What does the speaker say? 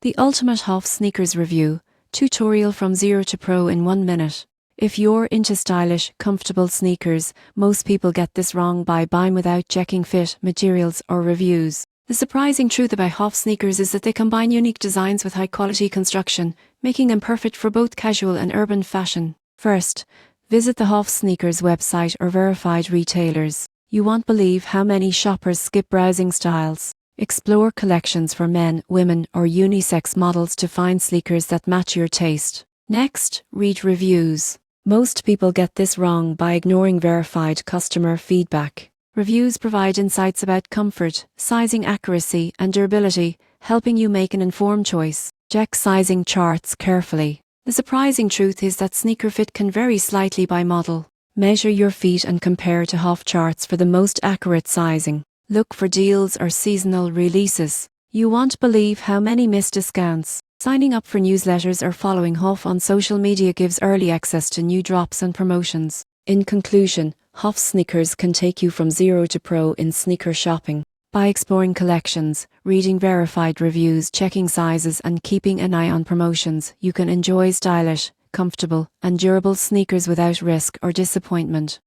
The ultimate HOFF sneakers review, tutorial from 0 to pro in 1 minute. If you're into stylish, comfortable sneakers, most people get this wrong by buying without checking fit, materials, or reviews. The surprising truth about HOFF sneakers is that they combine unique designs with high-quality construction, making them perfect for both casual and urban fashion. First, visit the HOFF sneakers website or verified retailers. You won't believe how many shoppers skip browsing styles. Explore collections for men, women, or unisex models to find sneakers that match your taste. Next, read reviews. Most people get this wrong by ignoring verified customer feedback. Reviews provide insights about comfort, sizing accuracy, and durability, helping you make an informed choice. Check sizing charts carefully. The surprising truth is that sneaker fit can vary slightly by model. Measure your feet and compare to HOFF charts for the most accurate sizing. Look for deals or seasonal releases. You won't believe how many missed discounts. Signing up for newsletters or following HOFF on social media gives early access to new drops and promotions. In conclusion, HOFF sneakers can take you from 0 to pro in sneaker shopping. By exploring collections, reading verified reviews, checking sizes, and keeping an eye on promotions, you can enjoy stylish, comfortable, and durable sneakers without risk or disappointment.